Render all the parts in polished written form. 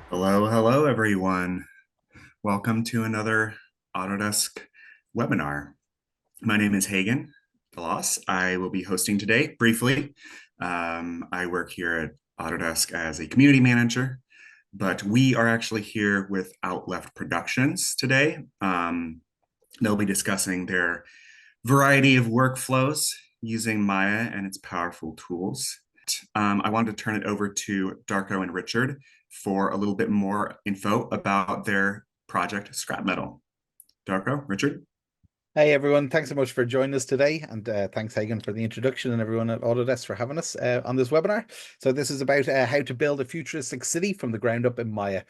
Hello, everyone. Welcome to another Autodesk webinar. My name is Hagen Delos. I will be hosting today briefly. I work here at Autodesk as a community manager, but we are actually here with Outleft Productions today. They'll be discussing their variety of workflows using Maya and its powerful tools. I wanted to turn it over to Darko and Richard for a little bit more info about their project Scrap Metal. Darko, Richard? Hey everyone, thanks so much for joining us today, and thanks Hagen for the introduction and everyone at Autodesk for having us on this webinar. So this is about how to build a futuristic city from the ground up in Maya.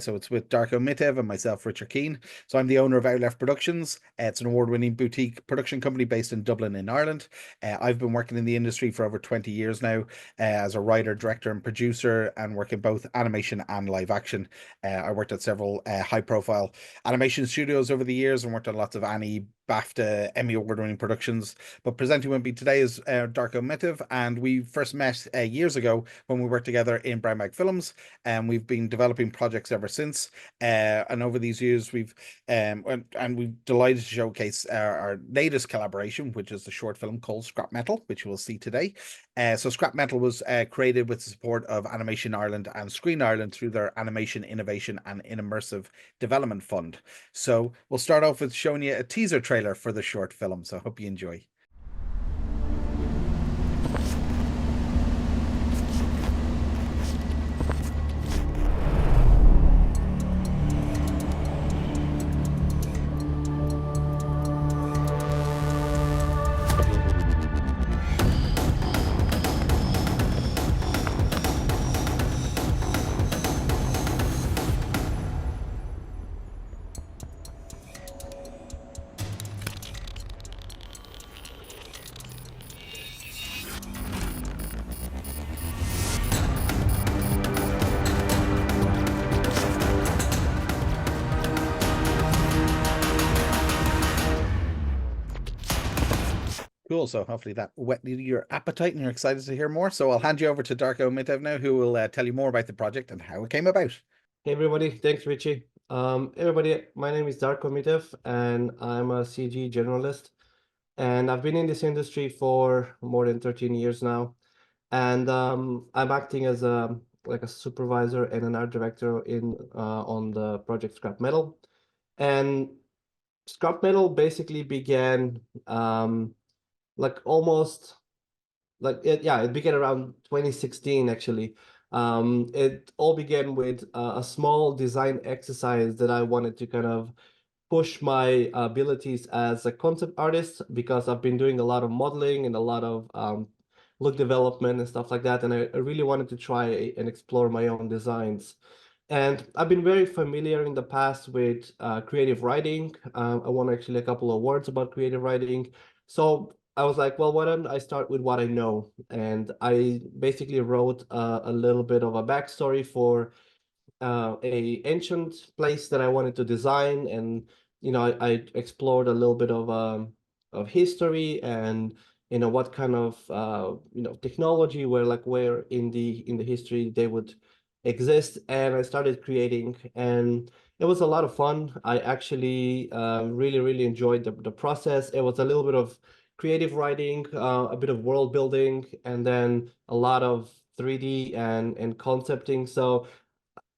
So it's with Darko Mitev and myself, Richard Keane. So I'm the owner of Outleft Productions. It's an award-winning boutique production company based in Dublin in Ireland. I've been working in the industry for over 20 years now as a writer, director and producer, and work in both animation and live action. I worked at several high-profile animation studios over the years and worked on lots of Annie, BAFTA, Emmy award-winning productions. But presenting with me today is Darko Mitev, and we first met years ago when we worked together in Brown Bag Films, and we've been developing projects ever since. And over these years, we've delighted to showcase our latest collaboration, which is the short film called Scrap Metal, which we'll see today. So Scrap Metal was created with the support of Animation Ireland and Screen Ireland through their Animation Innovation and Immersive Development Fund. So we'll start off with showing you a teaser trailer for the short film. So I hope you enjoy. Cool. So hopefully that whetted your appetite and you're excited to hear more. So I'll hand you over to Darko Mitev now, who will tell you more about the project and how it came about. Hey everybody, thanks Richie. Everybody, my name is Darko Mitev and I'm a CG generalist. And I've been in this industry for more than 13 years now. And I'm acting as a supervisor and an art director on the project Scrap Metal. And Scrap Metal basically began it began around 2016 actually. It all began with a small design exercise that I wanted to kind of push my abilities as a concept artist, because I've been doing a lot of modeling and a lot of look development and stuff like that, and I really wanted to try and explore my own designs. And I've been very familiar in the past with creative writing. I won actually a couple of awards about creative writing. So I was like, well, why don't I start with what I know? And I basically wrote a little bit of a backstory for a ancient place that I wanted to design, and I explored a little bit of history and what kind of technology where in the history they would exist, and I started creating, and it was a lot of fun. I actually really enjoyed the process. It was a little bit of creative writing, a bit of world building, and then a lot of 3D and concepting. So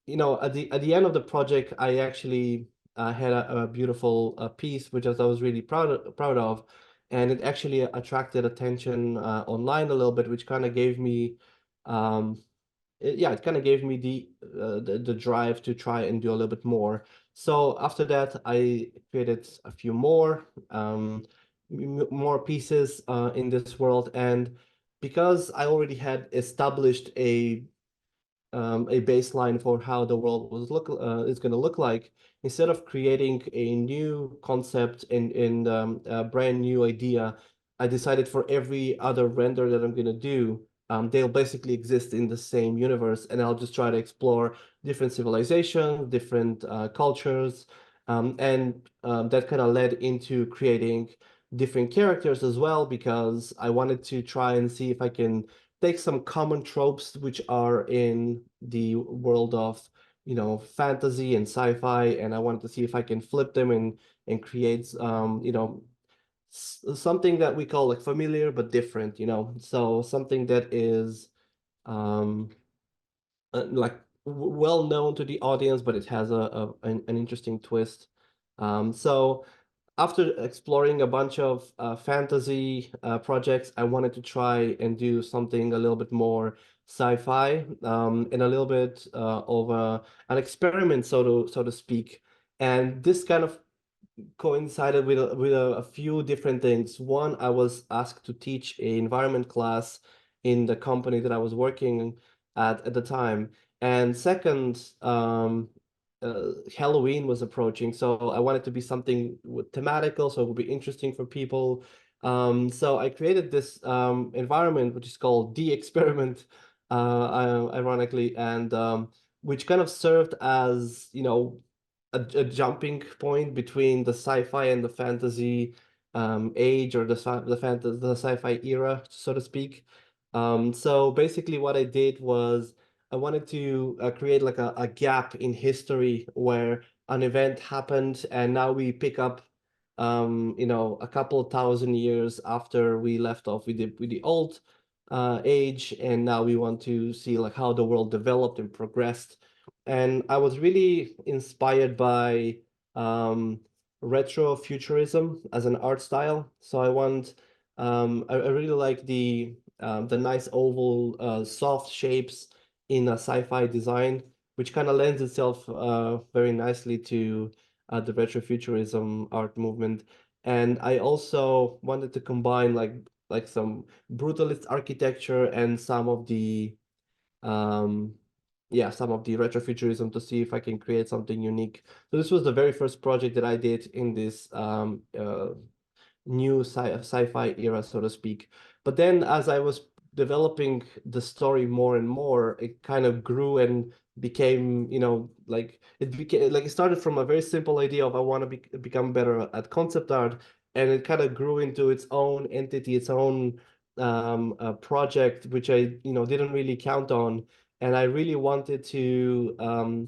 at the end of the project, I actually had a beautiful piece, which I was really proud of, and it actually attracted attention online a little bit, which kind of gave me, it kind of gave me the drive to try and do a little bit more. So after that, I created a few more pieces in this world, and because I already had established a baseline for how the world is going to look like, instead of creating a new concept and a brand new idea, I decided for every other render that I'm going to do, they'll basically exist in the same universe, and I'll just try to explore different civilizations, different cultures, and that kind of led into creating different characters as well, because I wanted to try and see if I can take some common tropes which are in the world of you know, fantasy and sci-fi, and I wanted to see if I can flip them and create you know, something that we call like familiar but different, you know, so something that is um like well known to the audience, but it has an interesting twist. So after exploring a bunch of fantasy projects, I wanted to try and do something a little bit more sci-fi, and a little bit of an experiment, so to speak. And this kind of coincided with a few different things. One, I was asked to teach an environment class in the company that I was working at the time. And second, Halloween was approaching, so I wanted to be something with thematical, so it would be interesting for people. So I created this environment, which is called The Experiment, ironically, and which kind of served as, you know, a jumping point between the sci-fi and the fantasy age, or the sci-fi era, so to speak. So basically what I did was I wanted to create like a gap in history where an event happened and now we pick up you know, a couple thousand years after we left off with the old age, and now we want to see like how the world developed and progressed. And I was really inspired by retro futurism as an art style. So I really like the nice oval soft shapes in a sci-fi design, which kind of lends itself very nicely to the retrofuturism art movement. And I also wanted to combine like some brutalist architecture and some of the um yeah, some of the retrofuturism, to see if I can create something unique. So this was the very first project that I did in this new sci-fi era, so to speak. But then as I was developing the story more and more, it kind of grew and became, you know, like it became like it started from a very simple idea of I want to become better at concept art, and it kind of grew into its own entity, its own project, which I, you know, didn't really count on. And I really wanted to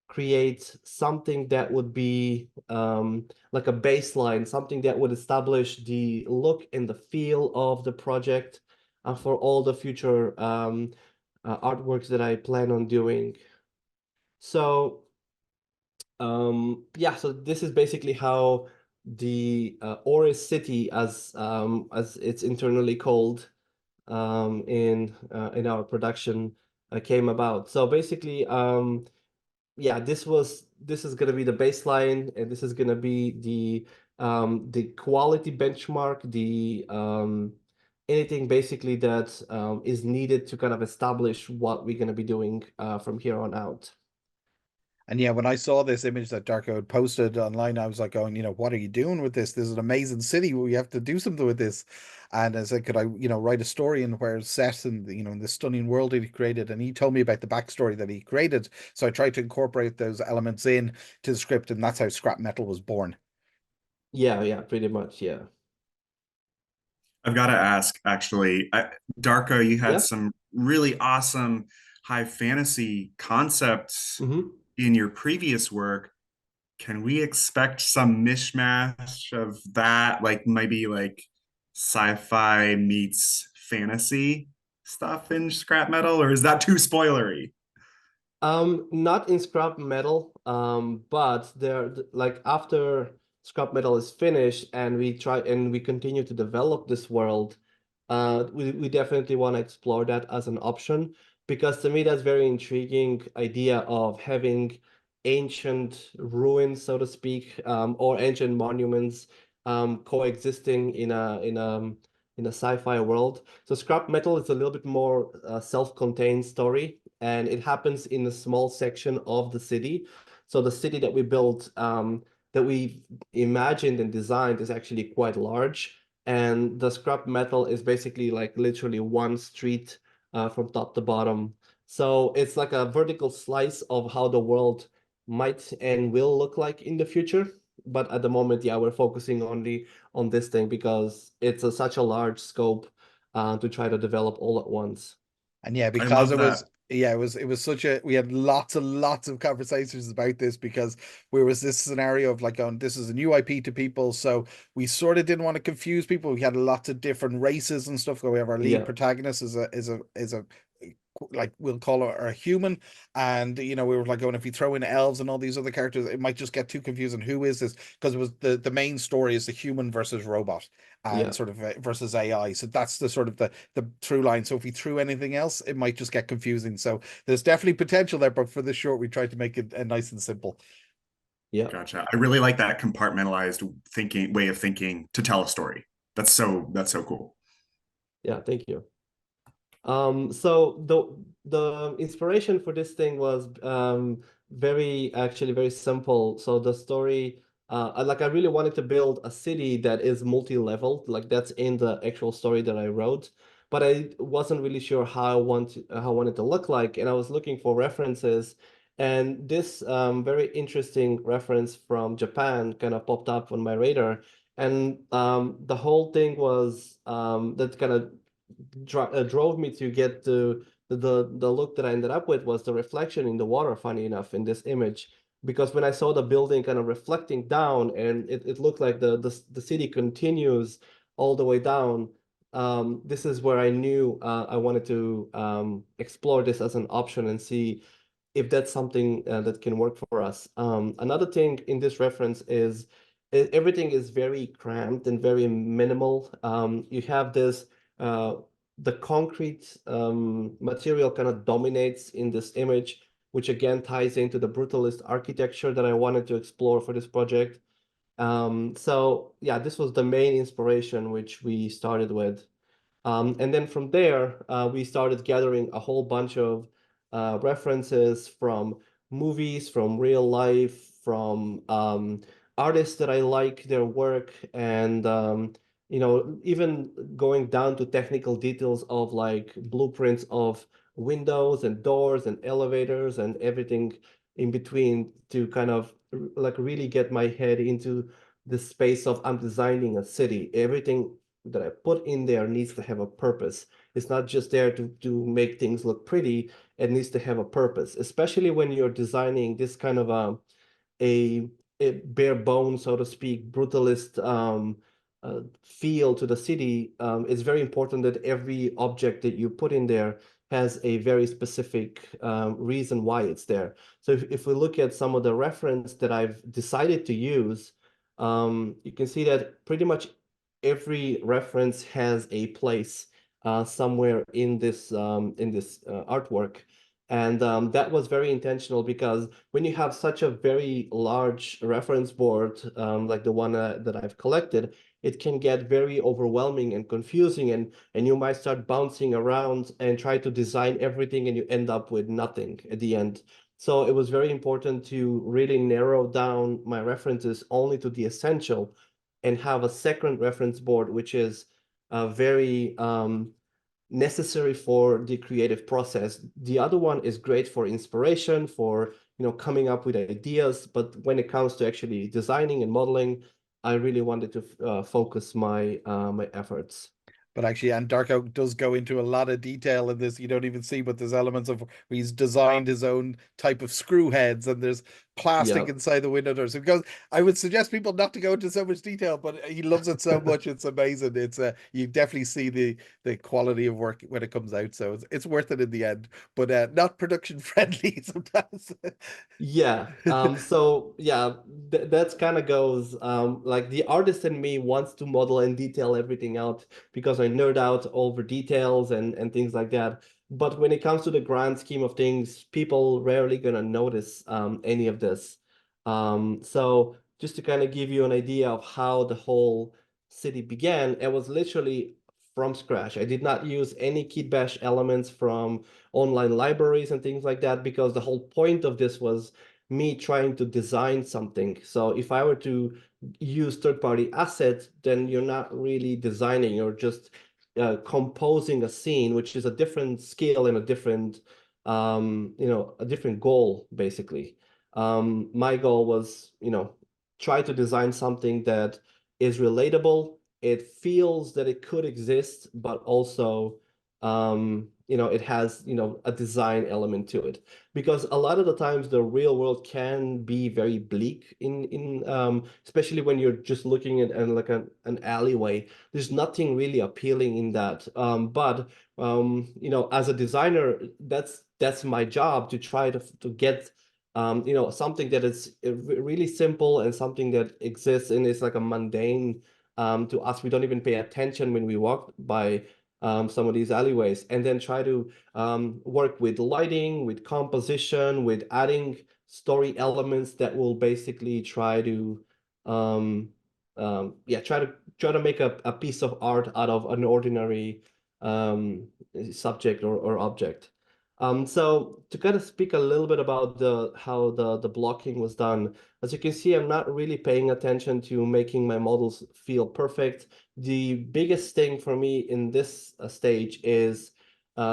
create something that would be like a baseline, something that would establish the look and the feel of the project for all the future artworks that I plan on doing. So yeah, so this is basically how the Oris City, as it's internally called in our production, came about. So basically, yeah, this is going to be the baseline, and this is going to be the quality benchmark, the anything basically that is needed to kind of establish what we're going to be doing from here on out. And yeah, when I saw this image that Darko had posted online, I was like going, you know, what are you doing with this? This is an amazing city. We have to do something with this. And I said, could I, you know, write a story in where it's set and, you know, in the stunning world that he created? And he told me about the backstory that he created. So I tried to incorporate those elements in to the script, and that's how Scrap Metal was born. Yeah, pretty much, yeah. I've got to ask, actually, Darko, you had Yeah. some really awesome high fantasy concepts in your previous work. Can we expect some mishmash of that, like maybe like sci-fi meets fantasy stuff in scrap metal, or is that too spoilery? Not in scrap metal, but there, like after scrap metal is finished and we continue to develop this world, we definitely want to explore that as an option, because to me that's very intriguing idea of having ancient ruins, so to speak, or ancient monuments coexisting in a sci-fi world. So scrap metal is a little bit more self-contained story, and it happens in a small section of the city. So the city that we built, that we imagined and designed, is actually quite large. And the scrap metal is basically like literally one street from top to bottom. So it's like a vertical slice of how the world might and will look like in the future. But at the moment, yeah, we're focusing only on this thing because such a large scope to try to develop all at once. And yeah, I because love it was that. Yeah, it was such a we had lots and lots of conversations about this because there was this scenario of like going, this is a new IP to people, so we sort of didn't want to confuse people. We had lots of different races and stuff. We have our lead Yeah, protagonist is a like we'll call her a human, and we were like going, if you throw in elves and all these other characters, it might just get too confusing. Who is this? Because it was the main story is the human versus robot and yeah. sort of versus AI. So that's the sort of the through line. So if we threw anything else, it might just get confusing. So there's definitely potential there, but for the short, we tried to make it nice and simple. Yeah. Gotcha. I really like that compartmentalized thinking way of thinking to tell a story. That's so cool. Yeah, thank you. So the inspiration for this thing was very simple. So the story, I really wanted to build a city that is multi-level, like that's in the actual story that I wrote, but I wasn't really sure how I wanted to look like, and I was looking for references, and this very interesting reference from Japan kind of popped up on my radar, and the whole thing was that kind of drove me to get the look that I ended up with was the reflection in the water, funny enough, in this image. Because when I saw the building kind of reflecting down and it looked like the city continues all the way down, this is where I knew I wanted to explore this as an option and see if that's something that can work for us. Another thing in this reference is everything is very cramped and very minimal. You have this uh, the concrete material kind of dominates in this image, which again ties into the brutalist architecture that I wanted to explore for this project. So yeah, this was the main inspiration which we started with. And then from there, we started gathering a whole bunch of references from movies, from real life, from artists that I like their work, and even going down to technical details of like blueprints of windows and doors and elevators and everything in between to kind of like really get my head into the space of I'm designing a city. Everything that I put in there needs to have a purpose. It's not just there to make things look pretty. It needs to have a purpose, especially when you're designing this kind of a, a bare bones, so to speak, brutalist feel to the city. It's very important that every object that you put in there has a very specific reason why it's there. So if we look at some of the reference that I've decided to use, you can see that pretty much every reference has a place somewhere in this artwork. And that was very intentional because when you have such a very large reference board like the one that I've collected, it can get very overwhelming and confusing, and you might start bouncing around and try to design everything and you end up with nothing at the end. So it was very important to really narrow down my references only to the essential and have a second reference board, which is very necessary for the creative process. The other one is great for inspiration, for coming up with ideas, but when it comes to actually designing and modeling, I really wanted to focus my my efforts. But actually, and Darko does go into a lot of detail in this. You don't even see, but there's elements of where he's designed his own type of screw heads, and there's plastic Yeah. inside the window doors. Because I would suggest people not to go into so much detail, but he loves it so much. It's amazing. It's you definitely see the quality of work when it comes out. So it's worth it in the end, but not production friendly sometimes. Yeah. So yeah, that's kind of goes like the artist in me wants to model and detail everything out because I nerd out over details and things like that. But when it comes to the grand scheme of things, people rarely gonna notice any of this. So just to kind of give you an idea of how the whole city began, it was literally from scratch. I did not use any kit bash elements from online libraries and things like that, because the whole point of this was me trying to design something. So if I were to use third-party assets, then you're not really designing, you're just composing a scene, which is a different skill and a different, a different goal, basically. My goal was, try to design something that is relatable. It feels that it could exist, but also it has, a design element to it. Because a lot of the times the real world can be very bleak especially when you're just looking at like an alleyway. There's nothing really appealing in that. But as a designer, that's my job, to try to get something that is really simple and something that exists and is like a mundane to us. We don't even pay attention when we walk by some of these alleyways, and then try to work with lighting, with composition, with adding story elements that will basically try to try to make a piece of art out of an ordinary subject or object. So to kind of speak a little bit about how the blocking was done, as you can see, I'm not really paying attention to making my models feel perfect. The biggest thing for me in this stage is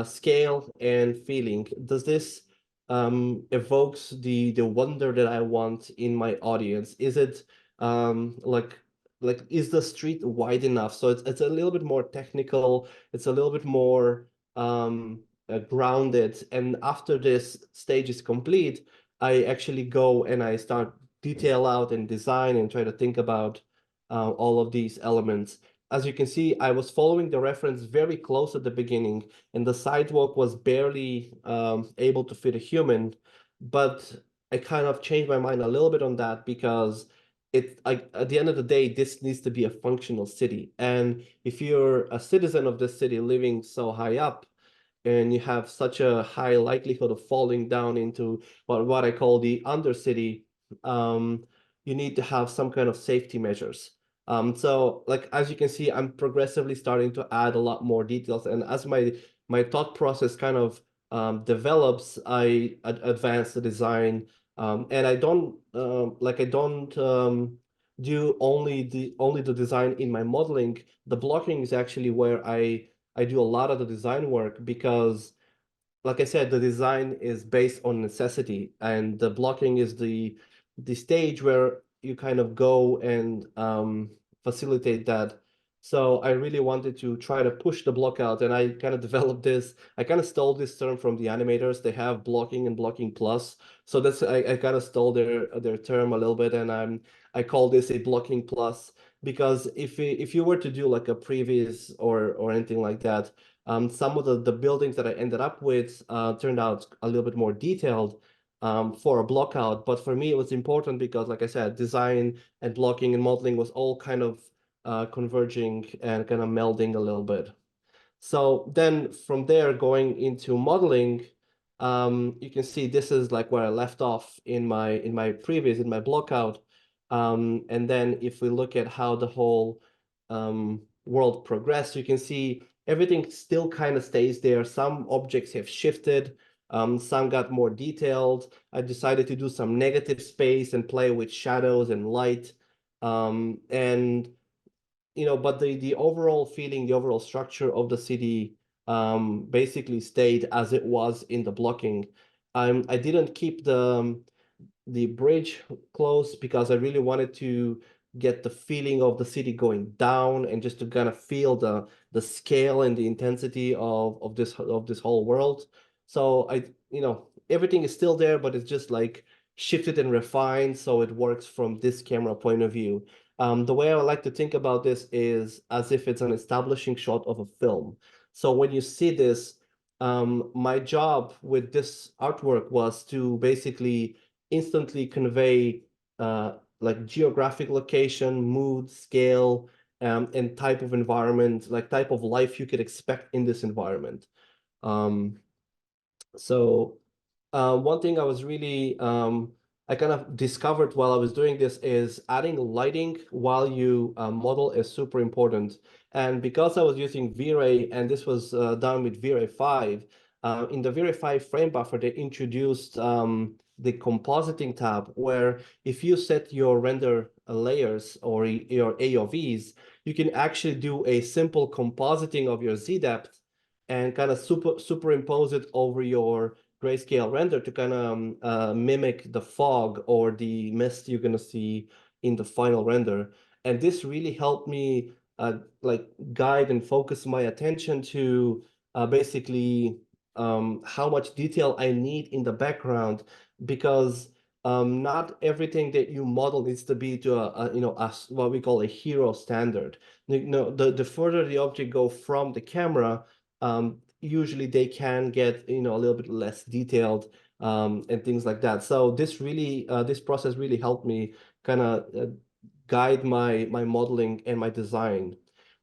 scale and feeling. Does this evokes the wonder that I want in my audience? Is it like is the street wide enough? So it's a little bit more technical. It's a little bit more grounded. And after this stage is complete, I actually go and I start detail out and design and try to think about all of these elements. As you can see, I was following the reference very close at the beginning, and the sidewalk was barely able to fit a human, but I kind of changed my mind a little bit on that, because at the end of the day, this needs to be a functional city. And if you're a citizen of this city living so high up, and you have such a high likelihood of falling down into what I call the undercity, you need to have some kind of safety measures. So like, as you can see, I'm progressively starting to add a lot more details. And as my thought process kind of develops, I advance the design. And I don't do only the design in my modeling. The blocking is actually where I do a lot of the design work, because like I said, the design is based on necessity, and the blocking is the stage where you kind of go and facilitate that. So I really wanted to try to push the block out, and I kind of developed this. I kind of stole this term from the animators. They have blocking and blocking plus. So that's I kind of stole their term a little bit, and I call this a blocking plus, because if you were to do like a previous or anything like that, some of the buildings that I ended up with turned out a little bit more detailed for a block out. But for me, it was important because, like I said, design and blocking and modeling was all kind of converging and kind of melding a little bit. So then from there, going into modeling, you can see this is like where I left off in my block out. And then if we look at how the whole world progressed, you can see everything still kind of stays there. Some objects have shifted, some got more detailed. I decided to do some negative space and play with shadows and light. And but the overall feeling, the overall structure of the city basically stayed as it was in the blocking. I didn't keep the bridge close because I really wanted to get the feeling of the city going down, and just to kind of feel the scale and the intensity of this whole world. So everything is still there, but it's just like shifted and refined, so it works from this camera point of view. The way I like to think about this is as if it's an establishing shot of a film. So when you see this, my job with this artwork was to basically instantly convey like geographic location, mood, scale, and type of environment, like type of life you could expect in this environment. So one thing I was really I kind of discovered while I was doing this is adding lighting while you model is super important. And because I was using V-Ray, and this was done with V-Ray 5, in the V-Ray 5 frame buffer, they introduced the compositing tab, where if you set your render layers or your AOVs, you can actually do a simple compositing of your Z depth and kind of superimpose it over your grayscale render to kind of mimic the fog or the mist you're going to see in the final render. And this really helped me like guide and focus my attention to basically how much detail I need in the background, because not everything that you model needs to be to what we call a hero standard. The further the object go from the camera, usually they can get a little bit less detailed and things like that. So this process really helped me kind of guide my modeling and my design.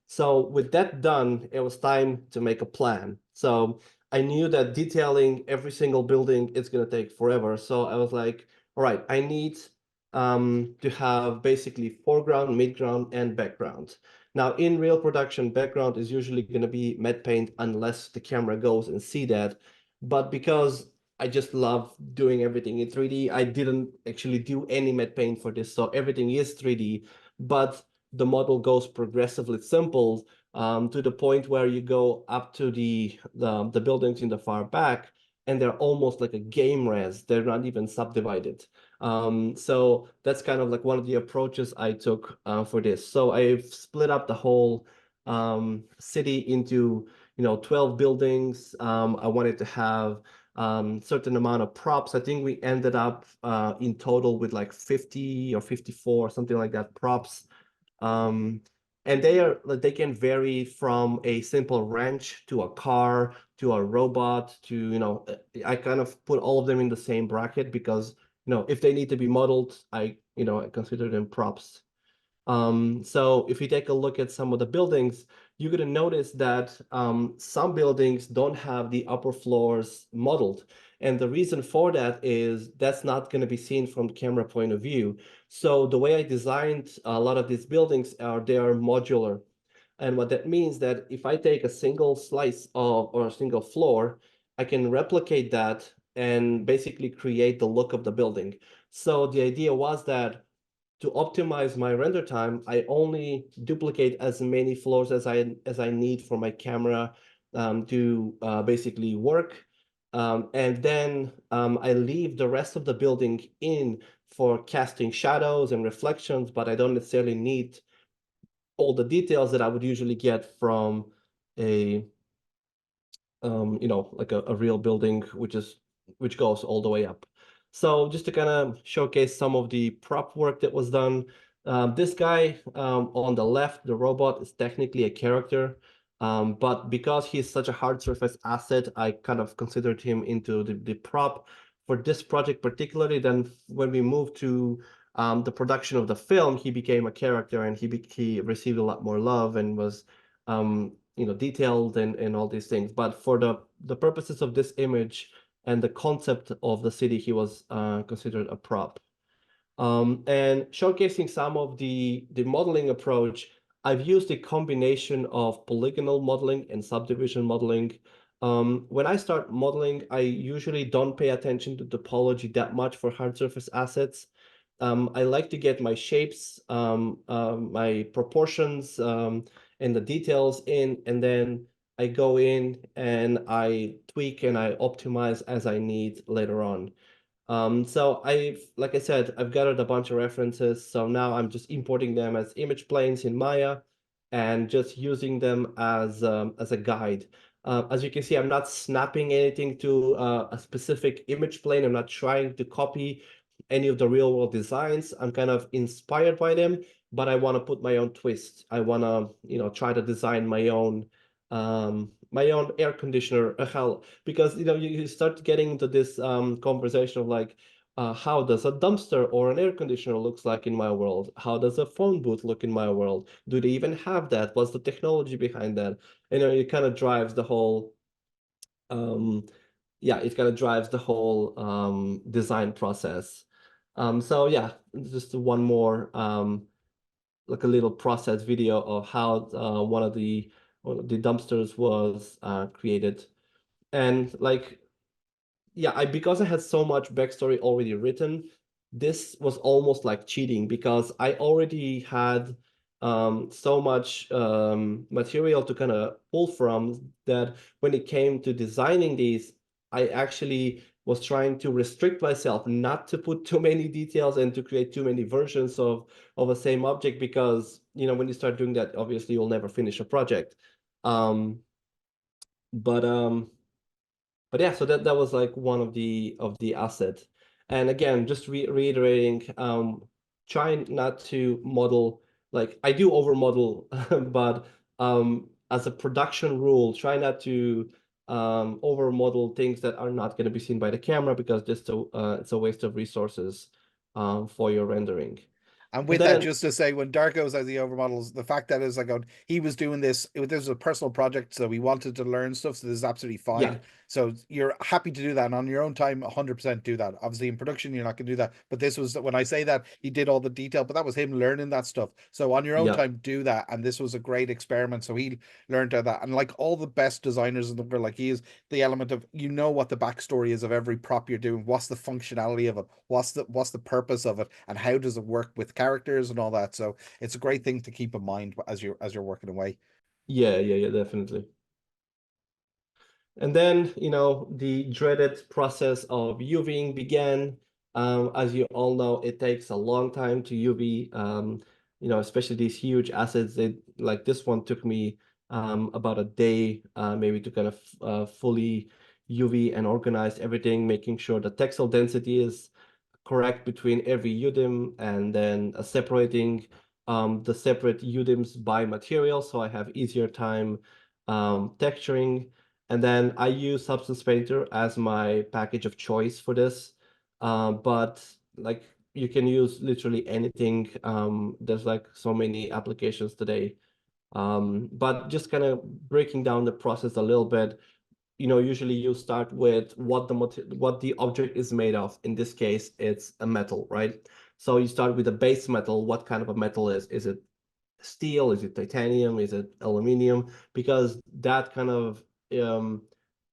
So with that done, it was time to make a plan. So I knew that detailing every single building is going to take forever. So I was like, all right, I need to have basically foreground, midground, and background. Now, in real production, background is usually going to be matte paint unless the camera goes and see that. But because I just love doing everything in 3D, I didn't actually do any matte paint for this. So everything is 3D, but the model goes progressively simple to the point where you go up to the buildings in the far back, and they're almost like a game res. They're not even subdivided. So that's kind of like one of the approaches I took for this. So I've split up the whole city into 12 buildings. I wanted to have certain amount of props. I think we ended up in total with like 50 or 54, something like that, props. And they can vary from a simple wrench to a car to a robot to I kind of put all of them in the same bracket because if they need to be modeled, I consider them props. So if you take a look at some of the buildings, you're going to notice that some buildings don't have the upper floors modeled. And the reason for that is that's not going to be seen from the camera point of view. So the way I designed a lot of these buildings they are modular. And what that means that if I take a single slice of or a single floor, I can replicate that and basically create the look of the building. So the idea was that to optimize my render time, I only duplicate as many floors as I need for my camera to basically work. And then I leave the rest of the building in for casting shadows and reflections, but I don't necessarily need all the details that I would usually get from a like a real building, which goes all the way up. So just to kind of showcase some of the prop work that was done, this guy on the left, the robot, is technically a character, but because he's such a hard surface asset, I kind of considered him into the prop for this project particularly. Then when we moved to the production of the film, he became a character and he received a lot more love and was detailed and all these things. But for the purposes of this image and the concept of the city, he was considered a prop. And showcasing some of the modeling approach, I've used a combination of polygonal modeling and subdivision modeling. When I start modeling, I usually don't pay attention to topology that much for hard surface assets. I like to get my shapes, my proportions, and the details in, and then I go in and I tweak and I optimize as I need later on. So like I said, I've gathered a bunch of references. So now I'm just importing them as image planes in Maya and just using them as a guide. As you can see, I'm not snapping anything to a specific image plane. I'm not trying to copy any of the real world designs. I'm kind of inspired by them, but I want to put my own twist. I want to, try to design my own air conditioner. Hell, because you start getting into this conversation of like, how does a dumpster or an air conditioner looks like in my world? How does a phone booth look in my world? Do they even have that? What's the technology behind that? It kind of drives the whole it kind of drives the whole design process. So yeah, just one more like a little process video of how one of the dumpsters was created. And like, yeah, because I had so much backstory already written, this was almost like cheating because I already had so much material to kind of pull from that when it came to designing these, I actually was trying to restrict myself not to put too many details and to create too many versions of a same object because when you start doing that, obviously you'll never finish a project. But yeah, so that was like one of the assets. And again, just reiterating, trying not to model, like I do over model, but as a production rule, try not to over model things that are not going to be seen by the camera, because just it's a waste of resources for your rendering. And And with that, then just to say, when Darko's as the overmodels, the fact that is like he was doing this, this was a personal project, so he wanted to learn stuff. So this is absolutely yeah, fine. So you're happy to do that, and on your own time, 100% do that. Obviously, in production, you're not going to do that. But this was, when I say that, he did all the detail, but that was him learning that stuff. So on your own yeah. time, do that. And this was a great experiment. So he learned out that, and like all the best designers in the world, like he is the element of, you know, what the backstory is of every prop you're doing, what's the functionality of it, what's the purpose of it, and how does it work with characters and all that. So it's a great thing to keep in mind as you're working away. Yeah, definitely. And then, the dreaded process of UVing began. As you all know, it takes a long time to UV, especially these huge assets. Like this one took me about a day, maybe to kind of fully UV and organize everything, making sure the textile density is correct between every UDIM, and then separating the separate UDIMs by material, so I have easier time texturing. And then I use Substance Painter as my package of choice for this. But like you can use literally anything. There's like so many applications today. But just kind of breaking down the process a little bit, usually you start with what the object is made of. In this case, it's a metal, right? So you start with a base metal. What kind of a metal is? Is it steel? Is it titanium? Is it aluminum? Because that kind of um,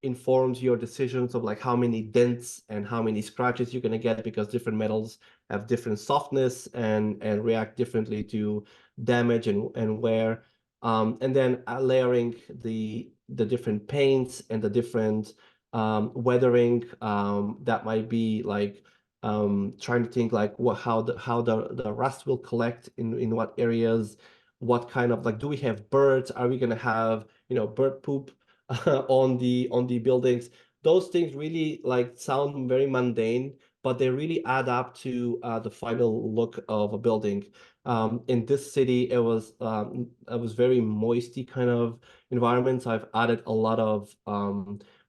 informs your decisions of like how many dents and how many scratches you're gonna get, because different metals have different softness and react differently to damage and wear. And then layering the different paints and the different weathering, that might be like trying to think like how the rust will collect in what areas, what kind of, like, do we have birds? Are we gonna have bird poop on the buildings? Those things really like sound very mundane, but they really add up to the final look of a building. In this city, it was very moisty kind of environment, so I've added a lot of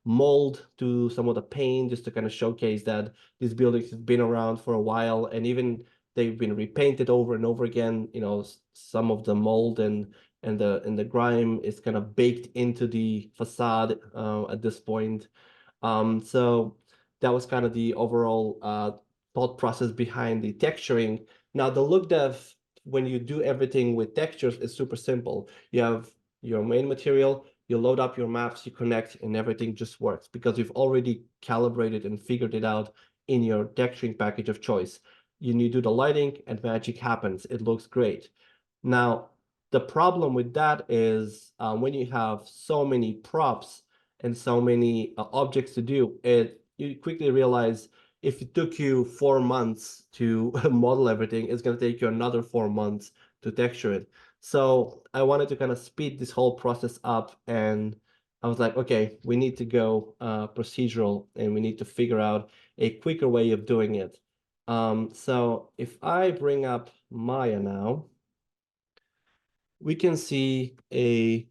mold to some of the paint, just to kind of showcase that these buildings have been around for a while, and even they've been repainted over and over again. Some of the mold and the grime is kind of baked into the facade at this point. So that was kind of the overall thought process behind the texturing. Now, the look dev, when you do everything with textures, is super simple. You have your main material, you load up your maps, you connect, and everything just works because you've already calibrated and figured it out in your texturing package of choice. You do the lighting and magic happens. It looks great. Now, the problem with that is when you have so many props and so many objects to do, you quickly realize if it took you 4 months to model everything, it's going to take you another 4 months to texture it. So I wanted to kind of speed this whole process up, and I was like, okay, we need to go procedural, and we need to figure out a quicker way of doing it. So if I bring up Maya now, we can see a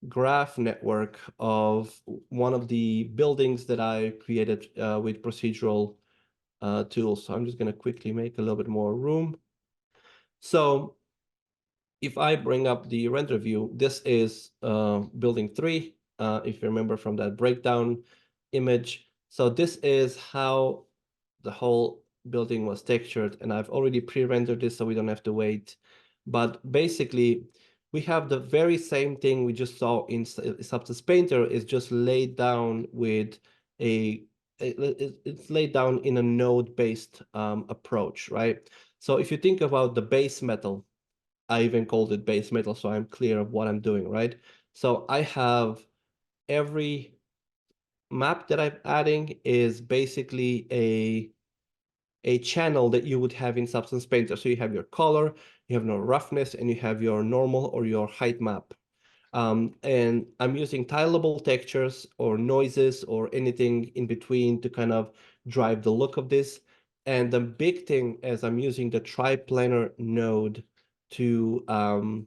graph network of one of the buildings that I created with procedural tools. So I'm just going to quickly make a little bit more room. So if I bring up the render view, this is building 3, if you remember from that breakdown image. So this is how the whole building was textured, and I've already pre-rendered this so we don't have to wait. But basically, we have the very same thing we just saw in Substance Painter, is just laid down with it's laid down in a node-based approach, right? So if you think about the base metal, I even called it base metal, so I'm clear of what I'm doing, right? So I have every map that I'm adding is basically a channel that you would have in Substance Painter. So you have your color, you have your roughness, and you have your normal or your height map. And I'm using tileable textures or noises or anything in between to kind of drive the look of this. And the big thing is I'm using the triplanar node to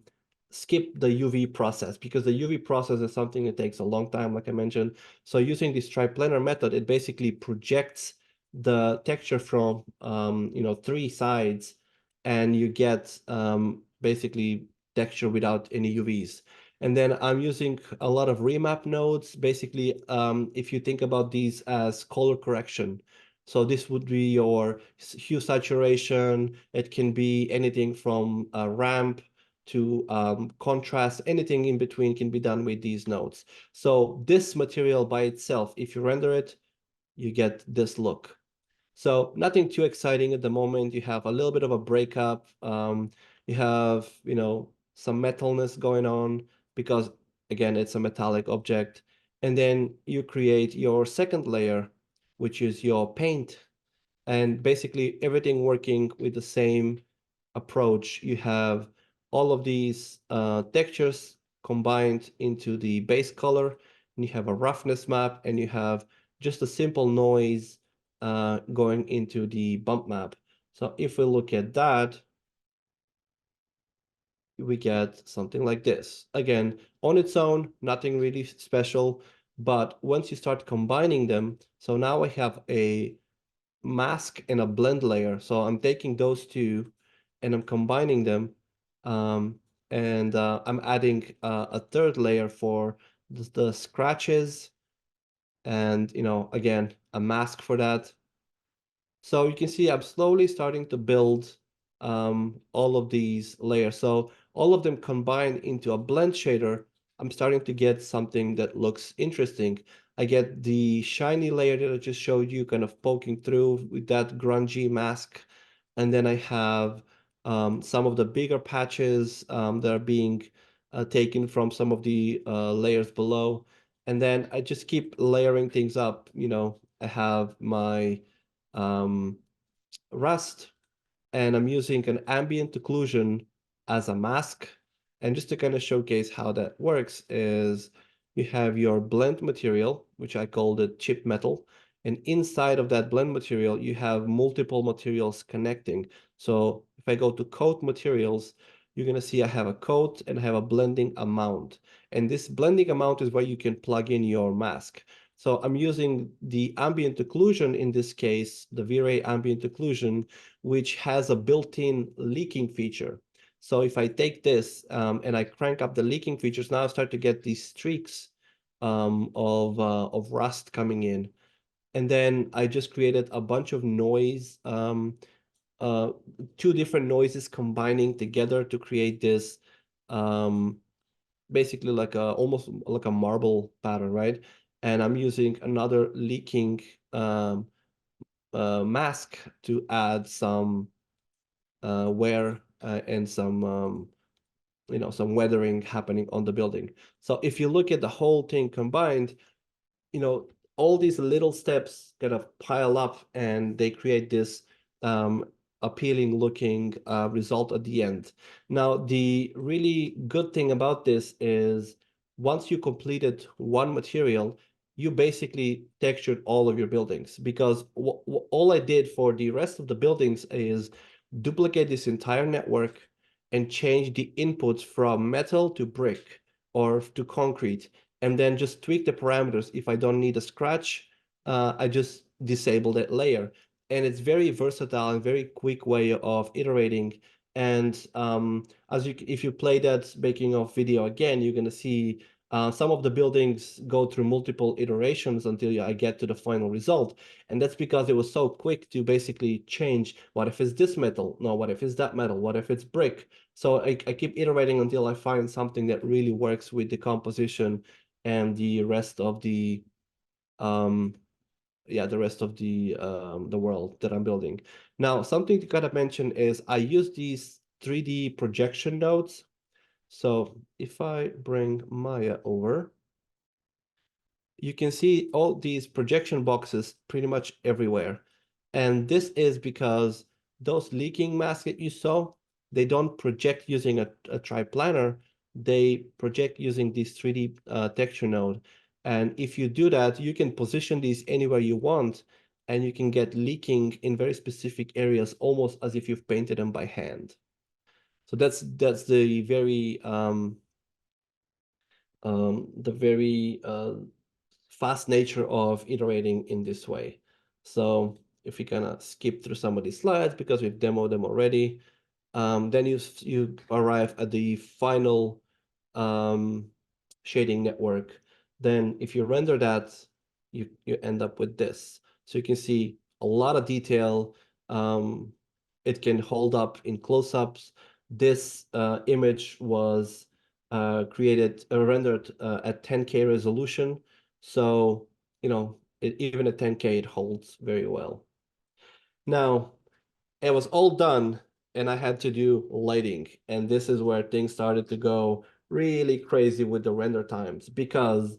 skip the UV process, because the UV process is something that takes a long time, like I mentioned. So using this triplanar method, it basically projects the texture from 3 sides, and you get basically texture without any UVs. And then I'm using a lot of remap nodes. Basically, if you think about these as color correction, so this would be your hue saturation. It can be anything from a ramp to contrast. Anything in between can be done with these nodes. So this material by itself, if you render it, you get this look. So nothing too exciting at the moment. You have a little bit of a breakup. You have, some metalness going on because, again, it's a metallic object. And then you create your second layer, which is your paint. And basically everything working with the same approach. You have all of these textures combined into the base color, and you have a roughness map, and you have just a simple noise going into the bump map. So if we look at that, we get something like this. Again, on its own, nothing really special, but once you start combining them, so now I have a mask and a blend layer. So I'm taking those two and I'm combining them. And I'm adding a third layer for the scratches, and again, a mask for that. So you can see I'm slowly starting to build all of these layers. So all of them combined into a blend shader, I'm starting to get something that looks interesting. I get the shiny layer that I just showed you kind of poking through with that grungy mask. And then I have some of the bigger patches that are being taken from some of the layers below. And then I just keep layering things up. I have my rust, and I'm using an ambient occlusion as a mask. And just to kind of showcase how that works is you have your blend material, which I called it chip metal. And inside of that blend material, you have multiple materials connecting. So if I go to coat materials, you're going to see I have a coat and I have a blending amount. And this blending amount is where you can plug in your mask. So I'm using the ambient occlusion in this case, the V-Ray ambient occlusion, which has a built-in leaking feature. So if I take this and I crank up the leaking features, now I start to get these streaks of rust coming in. And then I just created a bunch of noise, two different noises combining together to create this basically almost like a marble pattern, right? And I'm using another leaking mask to add some wear and some some weathering happening on the building. So if you look at the whole thing combined, all these little steps kind of pile up and they create this appealing looking result at the end. Now, the really good thing about this is once you completed one material, you basically textured all of your buildings, because all I did for the rest of the buildings is duplicate this entire network and change the inputs from metal to brick or to concrete, and then just tweak the parameters. If I don't need a scratch, I just disable that layer. And it's very versatile and very quick way of iterating. And if you play that making of video again, you're gonna see some of the buildings go through multiple iterations until I get to the final result. And that's because it was so quick to basically change. What if it's this metal? No, what if it's that metal? What if it's brick? So I keep iterating until I find something that really works with the composition and the rest of the the world that I'm building. Now, something to kind of mention is I use these 3D projection nodes. So if I bring Maya over, you can see all these projection boxes pretty much everywhere. And this is because those leaking masks that you saw, they don't project using a triplanar. they project using this 3D texture node. And if you do that, you can position these anywhere you want, and you can get leaking in very specific areas, almost as if you've painted them by hand. So that's the very fast nature of iterating in this way. So if we kind of skip through some of these slides because we've demoed them already, then you arrive at the final shading network. Then if you render that, you end up with this. So you can see a lot of detail. It can hold up in close-ups. This image was rendered at 10K resolution. So, even at 10K, it holds very well. Now, it was all done, and I had to do lighting. And this is where things started to go really crazy with the render times, because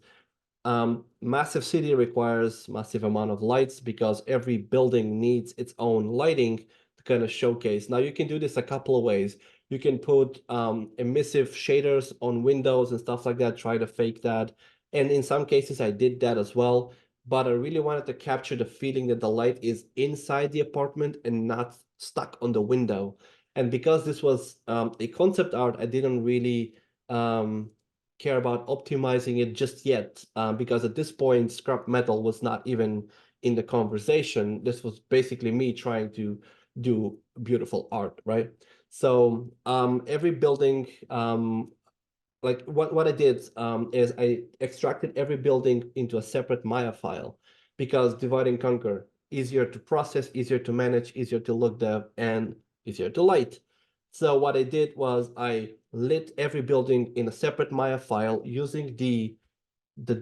massive city requires massive amount of lights, because every building needs its own lighting to kind of showcase. Now you can do this a couple of ways. You can put emissive shaders on windows and stuff like that, try to fake that. And in some cases I did that as well, but I really wanted to capture the feeling that the light is inside the apartment and not stuck on the window. And because this was a concept art, I didn't really care about optimizing it just yet, because at this point, scrap metal was not even in the conversation. This was basically me trying to do beautiful art, right? So every building, like what I did is I extracted every building into a separate Maya file, because divide and conquer, easier to process, easier to manage, easier to look dev, and easier to light. So what I did was I lit every building in a separate Maya file using the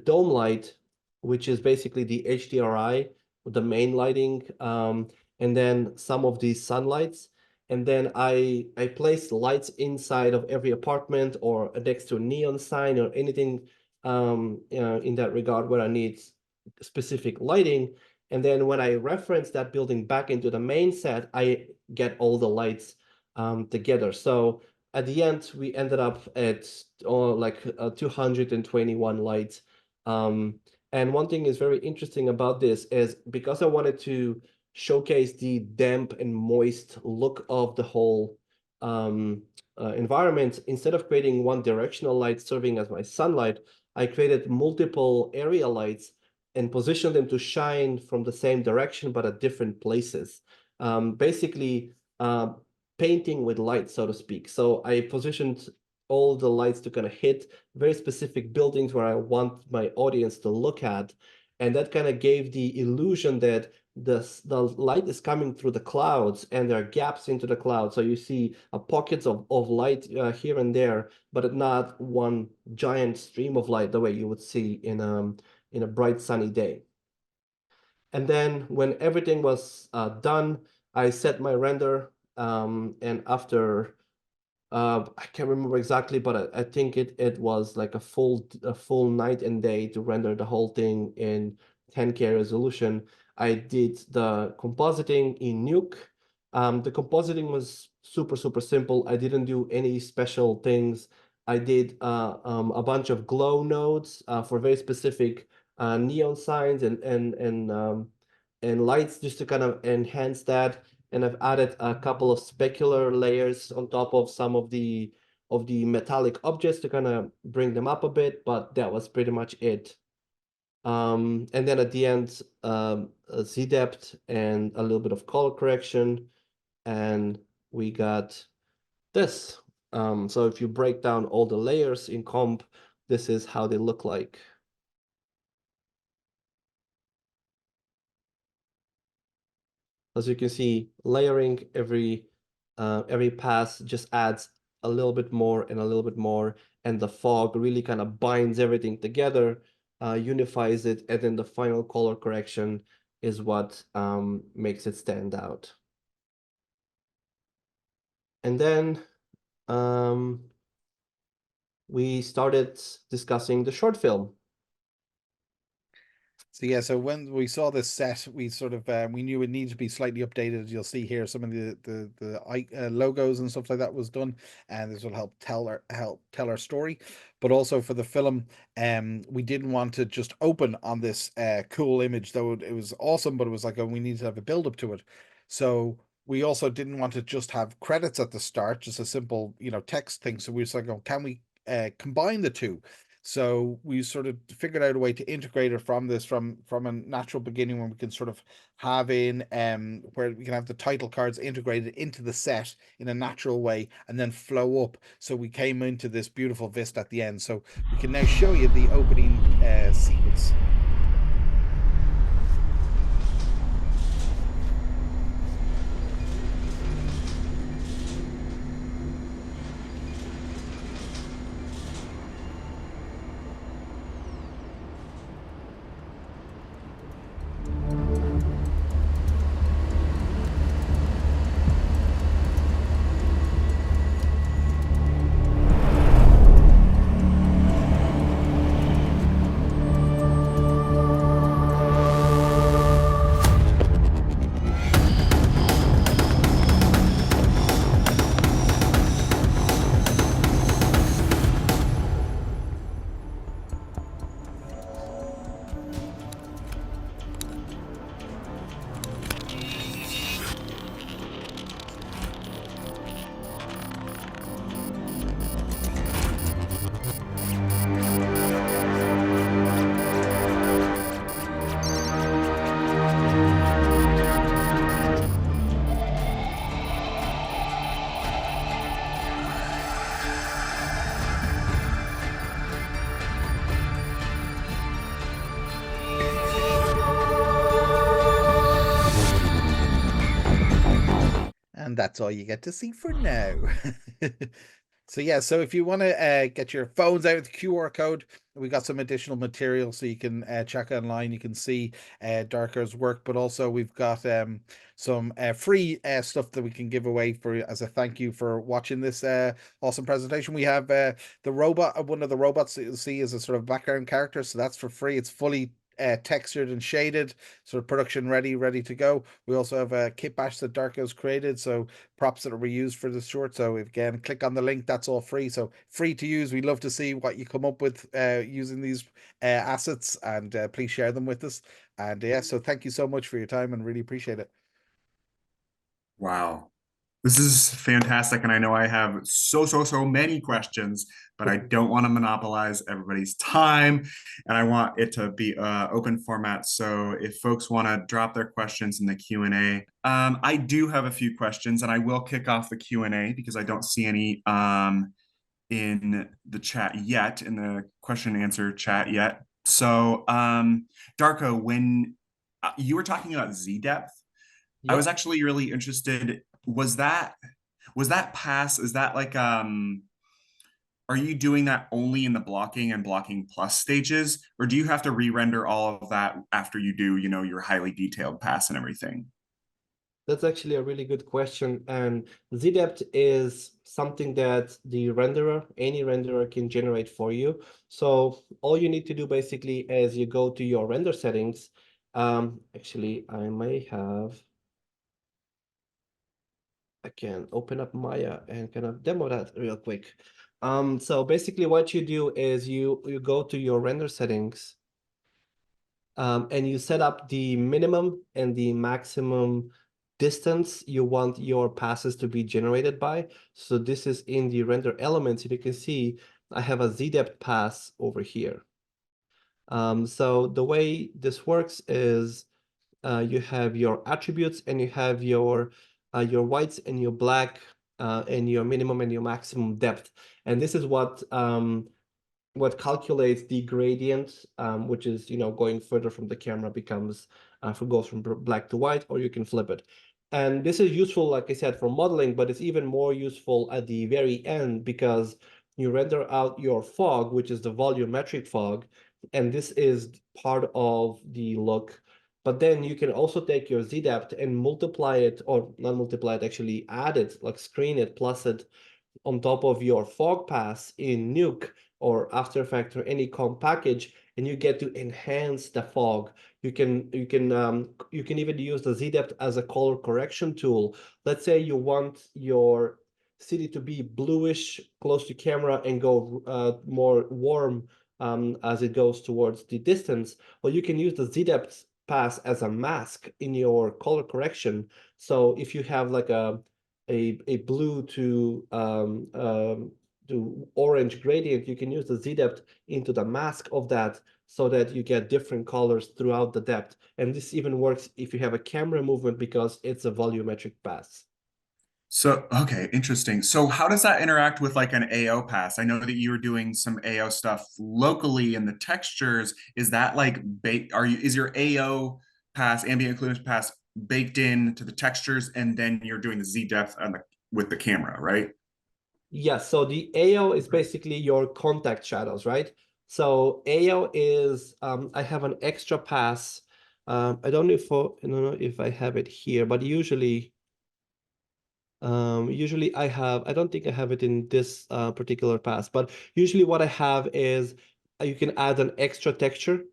dome light, which is basically the HDRI, the main lighting, and then some of these sunlights. And then I placed lights inside of every apartment or next to a neon sign or anything in that regard where I need specific lighting. And then when I reference that building back into the main set, I get all the lights together. So at the end, we ended up at 221 lights. And one thing is very interesting about this is because I wanted to showcase the damp and moist look of the whole environment, instead of creating one directional light serving as my sunlight, I created multiple area lights and positioned them to shine from the same direction but at different places. Basically, painting with light, so to speak. So I positioned all the lights to kind of hit very specific buildings where I want my audience to look at. And that kind of gave the illusion that the light is coming through the clouds and there are gaps into the clouds. So you see pockets of light here and there, but not one giant stream of light the way you would see in a bright sunny day. And then when everything was done, I set my render, and after I can't remember exactly, but I think it was like a full night and day to render the whole thing in 10K resolution. I did the compositing in Nuke. The compositing was super simple. I didn't do any special things. I did a bunch of glow nodes for very specific neon signs and lights, just to kind of enhance that. And I've added a couple of specular layers on top of some of the metallic objects to kind of bring them up a bit, but that was pretty much it. And then at the end, a Z depth and a little bit of color correction, and we got this. So if you break down all the layers in comp, this is how they look like. As you can see, layering every pass just adds a little bit more and a little bit more, and the fog really kind of binds everything together, unifies it, and then the final color correction is what makes it stand out. And then we started discussing the short film. So yeah, so when we saw this set, we sort of we knew it needed to be slightly updated. You'll see here some of the logos and stuff like that was done, and this will help tell our story. But also for the film, we didn't want to just open on this cool image, though it was awesome, but it was like we need to have a build up to it. So we also didn't want to just have credits at the start, just a simple text thing. So we were like, oh, can we combine the two? So we sort of figured out a way to integrate it from a natural beginning, where we can sort of have in where we can have the title cards integrated into the set in a natural way and then flow up. So we came into this beautiful vista at the end. So we can now show you the opening sequence. And that's all you get to see for now. So yeah, so if you want to get your phones out with the QR code, we got some additional material so you can check online. You can see Darker's work, but also we've got some free stuff that we can give away for as a thank you for watching this awesome presentation. We have the robot, one of the robots that you'll see is a sort of background character, so that's for free. It's fully textured and shaded, sort of production ready to go. We also have a kit bash that Darko's created, so props that are reused for this short. So again, click on the link, that's all free, so free to use. We love to see what you come up with using these assets, and please share them with us. And yeah, so thank you so much for your time and really appreciate it. Wow. This is fantastic. And I know I have so many questions, but I don't want to monopolize everybody's time. And I want it to be open format. So if folks want to drop their questions in the Q&A, I do have a few questions, and I will kick off the Q&A because I don't see any in the chat yet, in the question and answer chat yet. So Darko, when you were talking about Z depth, I was actually really interested. Was that pass? Is that like are you doing that only in the blocking and blocking plus stages, or do you have to re-render all of that after you do, your highly detailed pass and everything? That's actually a really good question. And Z-depth is something that the renderer, any renderer, can generate for you. So all you need to do basically is you go to your render settings. Actually, I can open up Maya and kind of demo that real quick. So basically what you do is you go to your render settings, and you set up the minimum and the maximum distance you want your passes to be generated by. So this is in the render elements. If you can see, I have a Z-depth pass over here. So the way this works is you have your attributes and you have your whites and your black and your minimum and your maximum depth. And this is what calculates the gradient, which is, going further from the camera becomes, goes from black to white, or you can flip it. And this is useful, like I said, for modeling, but it's even more useful at the very end because you render out your fog, which is the volumetric fog, and this is part of the look. But then you can also take your Z-depth and multiply it, or not multiply it, actually add it, like screen it, plus it on top of your fog pass in Nuke, or After Effects or any comp package, and you get to enhance the fog. You can even use the Z-depth as a color correction tool. Let's say you want your city to be bluish close to camera and go more warm as it goes towards the distance. Well, you can use the Z-depth pass as a mask in your color correction. So if you have like a blue to orange gradient, you can use the Z-depth into the mask of that so that you get different colors throughout the depth. And this even works if you have a camera movement because it's a volumetric pass. So, okay, interesting. So how does that interact with like an AO pass? I know that you were doing some AO stuff locally in the textures. Is that like is your AO pass, ambient occlusion pass, baked in to the textures, and then you're doing the Z depth on with the camera, right? Yes, so the AO is basically your contact shadows, right? So AO is I have an extra pass. I don't know if I have it here, but usually I don't think I have it in this particular pass, but usually what I have is you can add an extra texture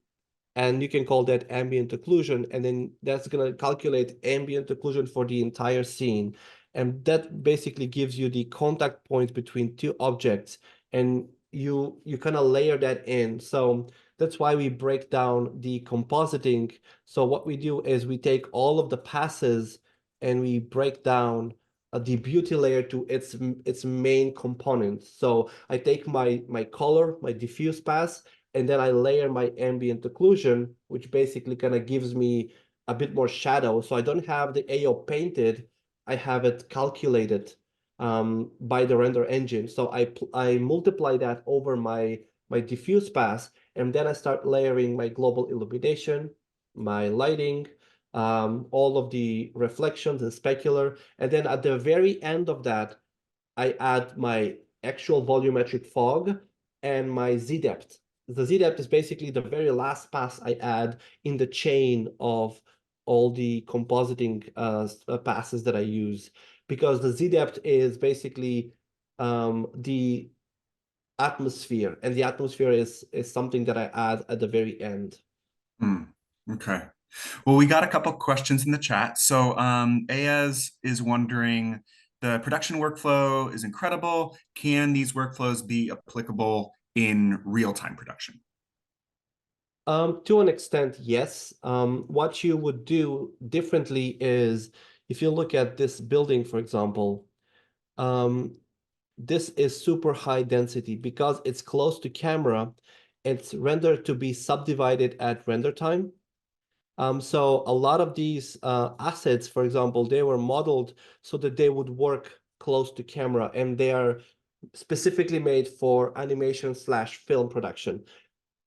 and you can call that ambient occlusion, and then that's going to calculate ambient occlusion for the entire scene. And that basically gives you the contact point between two objects, and you kind of layer that in. So that's why we break down the compositing. So what we do is we take all of the passes and we break down the beauty layer to its main components. So I take my color, my diffuse pass, and then I layer my ambient occlusion, which basically kind of gives me a bit more shadow. So I don't have the AO painted, I have it calculated by the render engine. So I multiply that over my diffuse pass, and then I start layering my global illumination, my lighting, all of the reflections and specular. And then at the very end of that, I add my actual volumetric fog and my Z-depth. The Z-depth is basically the very last pass I add in the chain of all the compositing passes that I use, because the Z-depth is basically the atmosphere, and the atmosphere is something that I add at the very end. Okay. Well, we got a couple questions in the chat. So Ayaz is wondering, the production workflow is incredible. Can these workflows be applicable in real-time production? To an extent, yes. What you would do differently is if you look at this building, for example, this is super high density because it's close to camera. It's rendered to be subdivided at render time. So a lot of these assets, for example, they were modeled so that they would work close to camera, and they are specifically made for animation/film production.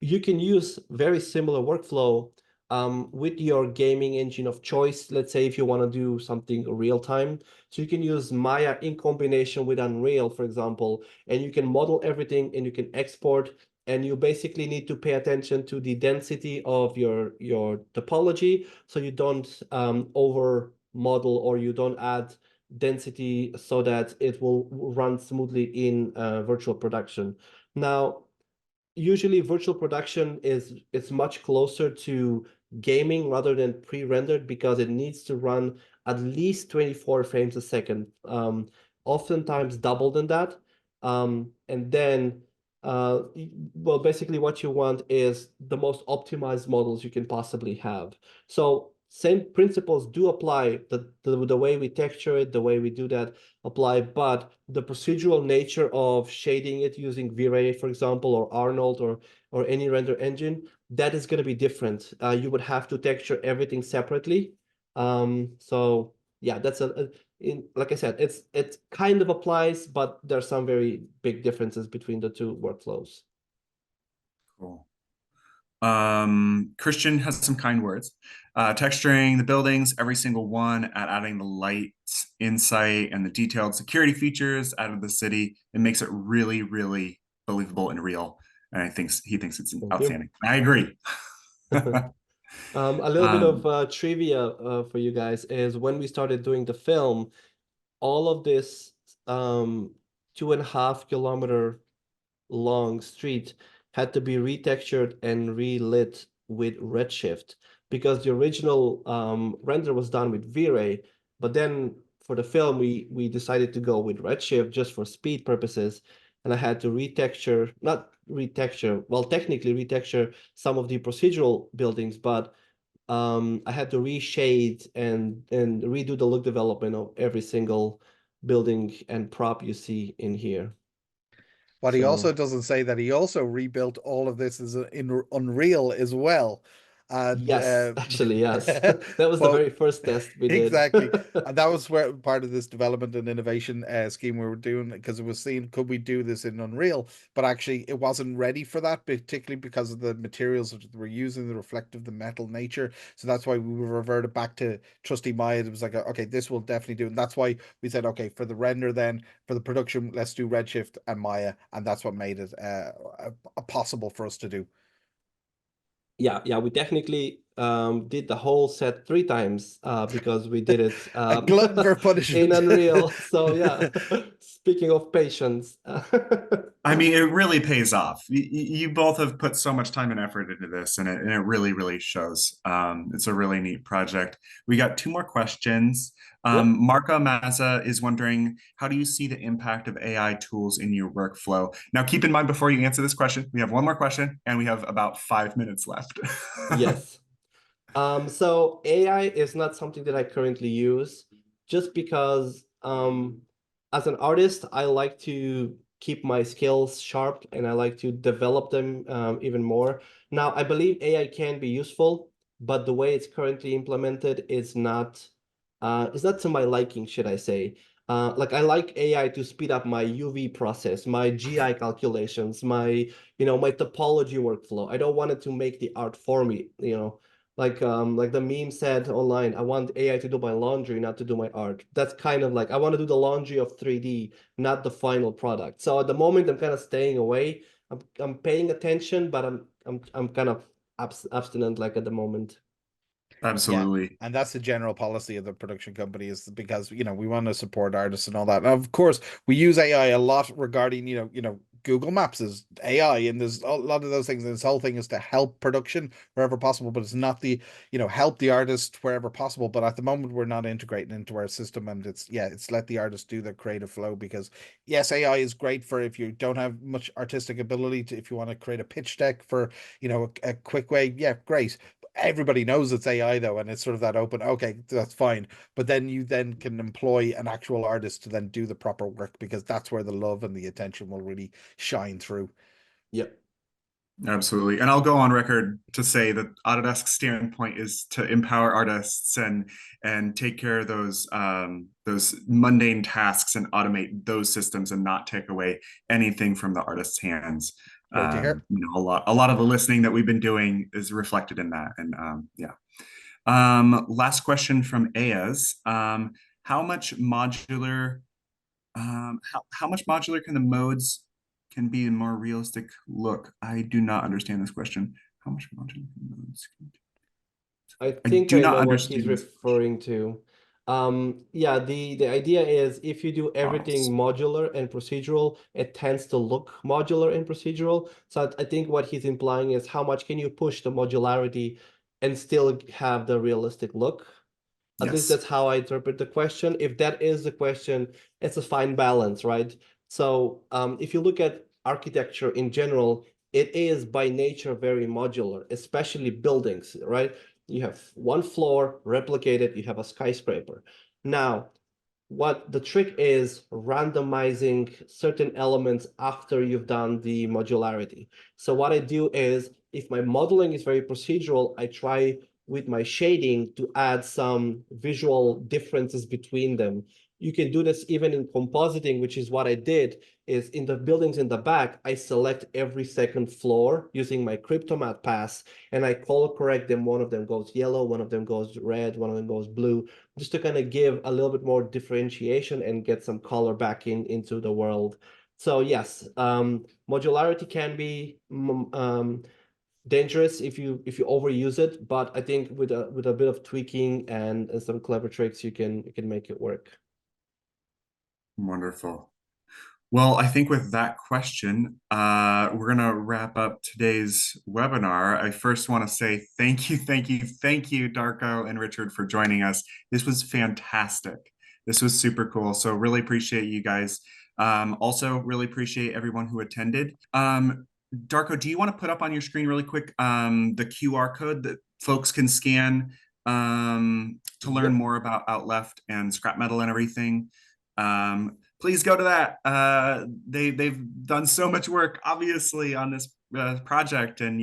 You can use very similar workflow with your gaming engine of choice. Let's say if you want to do something real time. So you can use Maya in combination with Unreal, for example, and you can model everything and you can export. And you basically need to pay attention to the density of your topology, so you don't over model or you don't add density so that it will run smoothly in virtual production. Now, usually virtual production it's much closer to gaming rather than pre-rendered because it needs to run at least 24 frames a second, oftentimes double than that. And then well, basically what you want is the most optimized models you can possibly have. So same principles do apply. The way we texture it, the way we do that apply, but the procedural nature of shading it using V-Ray, for example, or Arnold or any render engine, that is going to be different. You would have to texture everything separately. So yeah, that's like I said, it kind of applies, but there's some very big differences between the two workflows. Cool. Christian has some kind words. Texturing the buildings, every single one, at adding the lights, insight, and the detailed security features out of the city. It makes it really, really believable and real. And he thinks it's outstanding. I agree. A little bit of trivia for you guys is when we started doing the film, all of this 2.5 kilometer long street had to be retextured and relit with Redshift, because the original render was done with V-Ray, but then for the film we decided to go with Redshift just for speed purposes, and I had to retexture, not retexture, well, technically retexture some of the procedural buildings, but I had to reshade and redo the look development of every single building and prop you see in here. What he also So doesn't say that he also rebuilt all of this in Unreal as well. And yes, actually, yes. That was the but very first test we did. exactly. And that was where part of this development and innovation scheme we were doing, because it was seen, could we do this in Unreal? But actually it wasn't ready for that, particularly because of the materials that we're using, the reflective, the metal nature. So that's why we reverted back to trusty Maya. It was like, okay, this will definitely do. And that's why we said, okay, for the render, then for the production, let's do Redshift and Maya. And that's what made it possible for us to do. Yeah, we technically did the whole set 3 times because we did it A glutton for in punishment. Unreal. So yeah, speaking of patience. I mean, it really pays off. You both have put so much time and effort into this, and it really, really shows. It's a really neat project. We got 2 more questions. Yep. Marco Mazza is wondering, how do you see the impact of AI tools in your workflow? Now, keep in mind, before you answer this question, we have 1 more question, and we have about 5 minutes left. Yes. So AI is not something that I currently use, just because as an artist, I like to keep my skills sharp and I like to develop them even more. Now, I believe AI can be useful, but the way it's currently implemented is not it's not to my liking, should I say. Like I like AI to speed up my UV process, my GI calculations, my topology workflow. I don't want it to make the art for me, like the meme said online, I want AI to do my laundry, not to do my art. That's kind of like I want to do the laundry of 3D, not the final product. So at the moment, I'm kind of staying away. I'm paying attention, but I'm kind of abstinent like at the moment. Yeah, Absolutely. and that's the general policy of the production company, is because we want to support artists and all that. And of course, we use AI a lot regarding Google Maps is AI, and there's a lot of those things. And this whole thing is to help production wherever possible, but it's not the help the artist wherever possible. But at the moment, we're not integrating into our system, and it's let the artist do the creative flow, because yes, AI is great for if you don't have much artistic ability to, if you want to create a pitch deck for a quick way, yeah, great. Everybody knows it's AI though, and it's sort of that open, okay, that's fine. But then you then can employ an actual artist to then do the proper work, because that's where the love and the attention will really shine through. Yep. Absolutely. And I'll go on record to say that Autodesk's standpoint is to empower artists and take care of those mundane tasks and automate those systems and not take away anything from the artist's hands. Great to hear. A lot of the listening that we've been doing is reflected in that. And yeah. Last question from Ayaz. How much modular can the modes can be a more realistic look? I do not understand this question. How much modular can the modes? I I think do I not know what he's understand this referring to. Yeah, the idea is if you do everything models. modular and procedural, it tends to look modular and procedural. So I think what he's implying is how much can you push the modularity and still have the realistic look? At least Yes. that's how I interpret the question. If that is the question, it's a fine balance, right? So if you look at architecture in general, it is by nature very modular, especially buildings, right? You have one floor replicated, you have a skyscraper. Now, what the trick is randomizing certain elements after you've done the modularity. So what I do is, if my modeling is very procedural, I try with my shading to add some visual differences between them. You can do this even in compositing, which is what I did, is in the buildings in the back, I select every second floor using my Cryptomatte pass, and I color correct them. One of them goes yellow, one of them goes red, one of them goes blue, just to kind of give a little bit more differentiation and get some color back into the world. So yes, modularity can be dangerous if you overuse it, but I think with a bit of tweaking and some clever tricks, you can make it work. Wonderful. Well, I think with that question, we're gonna wrap up today's webinar. I first want to say thank you, thank you, thank you, Darko and Richard, for joining us. This was fantastic. This was super cool. So really appreciate you guys. Also, really appreciate everyone who attended. Darko, do you want to put up on your screen really quick the QR code that folks can scan to learn Yep. more about Outleft and scrap metal and everything? Please go to that. They've done so much work, obviously, on this project, and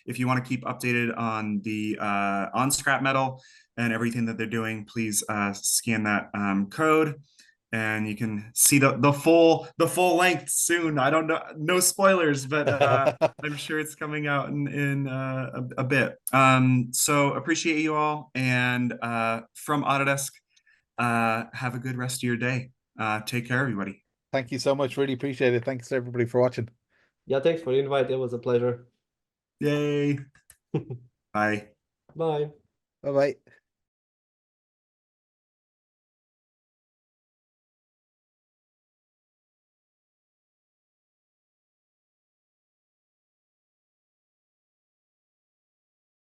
if you want to keep updated on the on scrap metal and everything that they're doing, please scan that code, and you can see the full length soon. I don't know, no spoilers, but I'm sure it's coming out in a bit. So appreciate you all, and from Autodesk, have a good rest of your day. Take care, everybody. Thank you so much. Really appreciate it. Thanks to everybody for watching. Yeah, thanks for the invite. It was a pleasure. Yay. Bye. Bye. Bye bye.